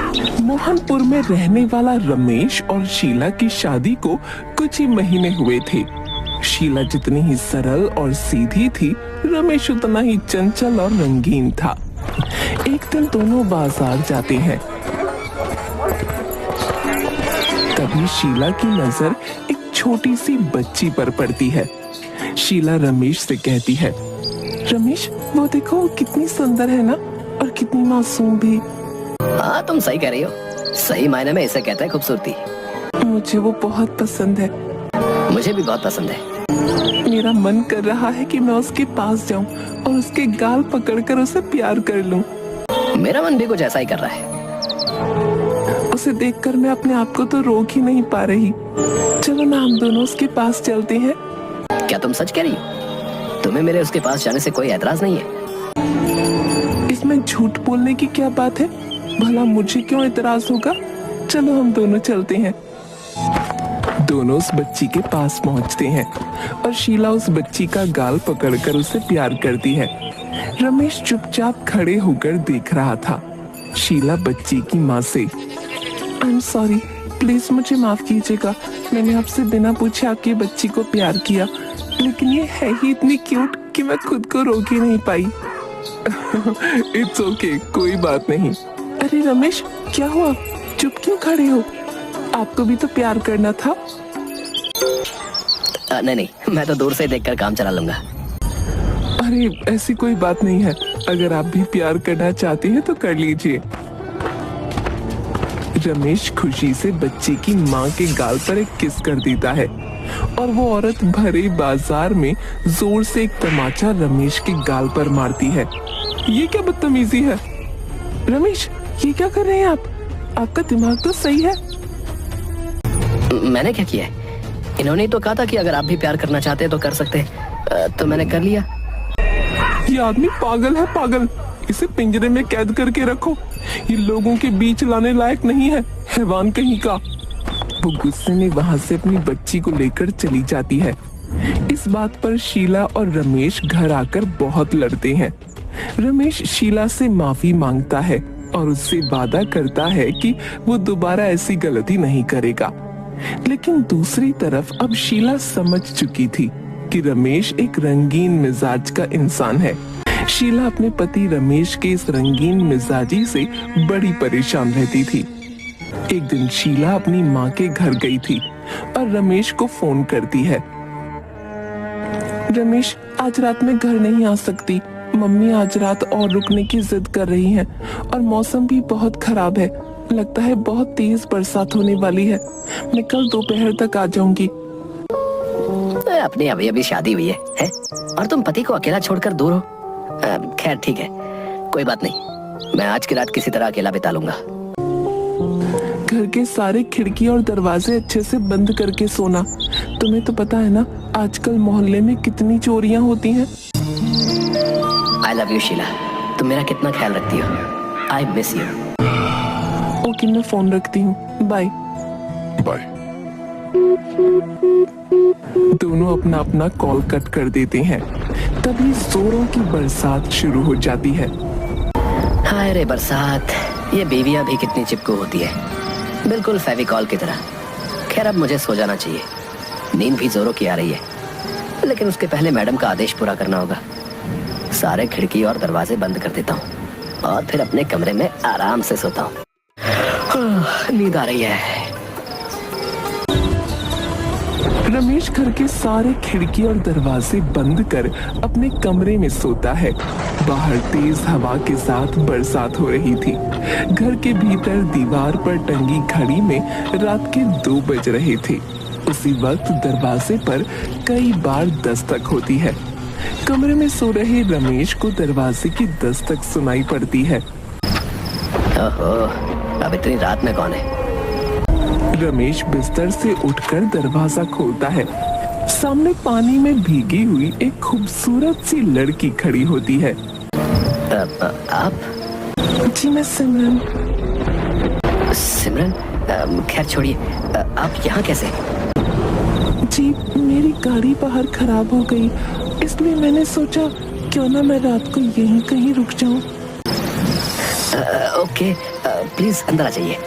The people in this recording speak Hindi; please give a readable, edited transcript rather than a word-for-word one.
मोहनपुर में रहने वाला रमेश और शीला की शादी को कुछ ही महीने हुए थे। शीला जितनी ही सरल और सीधी थी, रमेश उतना ही चंचल और रंगीन था। एक दिन दोनों बाजार जाते हैं। तभी शीला की नजर एक छोटी सी बच्ची पर पड़ती है। शीला रमेश से कहती है, रमेश वो देखो कितनी सुंदर है ना, और कितनी मासूम भी। हाँ तुम सही कह रही हो, सही मायने में इसे कहते हैं खूबसूरती। मुझे वो बहुत पसंद है। मुझे भी बहुत पसंद है। मेरा मन कर रहा है कि मैं उसके पास जाऊं और उसके गाल पकड़कर उसे प्यार कर लूं। मेरा मन भी कुछ ऐसा ही कर रहा है। उसे देखकर मैं अपने आप को तो रोक ही नहीं पा रही। चलो ना हम दोनों उसके पास चलते हैं। क्या तुम सच कह रही हो? तुम्हें मेरे उसके पास जाने से कोई एतराज नहीं है? इसमें झूठ बोलने की क्या बात है? भला मुझे क्यों एतराज होगा? चलो हम दोनों चलते हैं। दोनों उस बच्ची के पास पहुंचते हैं और शीला उस बच्ची का गाल पकड़कर उसे प्यार करती है। रमेश चुपचाप खड़े होकर देख रहा था। शीला बच्ची की माँ से, आई एम सॉरी, प्लीज मुझे माफ कीजिएगा। मैंने आपसे बिना पूछे आपकी बच्ची को प्यार किया, लेकिन ये है ही इतनी क्यूट कि मैं खुद को रोक ही नहीं पाई। इट्स ओके, कोई बात नहीं। अरे रमेश, क्या हुआ? चुप क्यों खड़े हो? आपको भी तो प्यार करना था। नहीं, मैं तो दूर से देखकर काम चला लूंगा। अरे ऐसी कोई बात नहीं है, अगर आप भी प्यार करना चाहते हैं तो कर लीजिए। रमेश खुशी से बच्ची की माँ के गाल पर एक किस कर देता है और वो औरत भरे बाजार में जोर से एक तमाचा रमेश के गाल पर मारती है। ये क्या बदतमीजी है? रमेश, ये क्या कर रहे हैं आप? आपका दिमाग तो सही है। मैंने क्या किया है? इन्होंने तो कहा था कि अगर आप भी प्यार करना चाहते हैं तो कर सकते हैं, तो मैंने कर लिया। ये आदमी पागल है, पागल। इसे पिंजरे में कैद करके रखो। ये लोगों के बीच लाने लायक नहीं है, हैवान कहीं का। वो गुस्से में वहां से अपनी बच्ची को लेकर चली जाती है। इस बात पर शीला और रमेश घर आकर बहुत लड़ते हैं। रमेश शीला से माफी मांगता है और उससे वादा करता है कि वो दोबारा ऐसी गलती नहीं करेगा। लेकिन दूसरी तरफ अब शीला समझ चुकी थी कि रमेश एक रंगीन मिजाज का इंसान है। शीला अपने पति रमेश के इस रंगीन मिजाजी से बड़ी परेशान रहती थी। एक दिन शीला अपनी माँ के घर गई थी और रमेश को फोन करती है। रमेश, आज रात में घर नहीं आ सकती। मम्मी आज रात और रुकने की जिद कर रही हैं और मौसम भी बहुत खराब है। लगता है बहुत तेज बरसात होने वाली है। मैं कल दोपहर तक आ जाऊंगी। अपनी अभी अभी शादी हुई है? और तुम पति को अकेला छोड़कर दूर हो? खैर ठीक है, कोई बात नहीं। मैं आज की रात किसी तरह अकेला बिता लूंगा। घर के सारे खिड़की और दरवाजे अच्छे से बंद करके सोना। तुम्हें तो पता है ना, आजकल मोहल्ले में कितनी चोरियां होती हैं। आई लव यू शीला, तुम मेरा कितना ख्याल रखती हो। I miss you. ओके, मैं फोन रखती हूँ। Bye bye. दोनों अपना अपना कॉल कट कर देते हैं। तभी जोरों की बरसात शुरू हो जाती है। हाय रे बरसात, ये बीवियां भी कितनी चिपकू होती है, बिल्कुल फेविकॉल की तरह। खैर अब मुझे सो जाना चाहिए, नींद भी जोरों की आ रही है। लेकिन उसके पहले मैडम का आदेश पूरा करना होगा। सारे खिड़की और दरवाजे बंद कर देता हूँ और फिर अपने कमरे में आराम से सोता हूँ। नींद आ रही है। रमेश घर के सारे खिड़की और दरवाजे बंद कर अपने कमरे में सोता है। बाहर तेज हवा के साथ बरसात हो रही थी। घर के भीतर दीवार पर टंगी घड़ी में रात के 2 बज रहे थे। उसी वक्त दरवाजे पर कई बार दस्तक होती है। कमरे में सो रहे रमेश को दरवाजे की दस्तक सुनाई पड़ती है। ओहो, अब इतनी रात में कौन है? रमेश बिस्तर से उठकर दरवाजा खोलता है। सामने पानी में भीगी हुई एक खूबसूरत सी लड़की खड़ी होती है। आप? जी मैं सिमरन। सिमरन? खैर छोड़िए, आप यहाँ कैसे? जी मेरी गाड़ी बाहर खराब हो गई, इसलिए मैंने सोचा क्यों ना मैं रात को यहीं कहीं रुक जाऊं। ओके, प्लीज अंदर आ जाइए।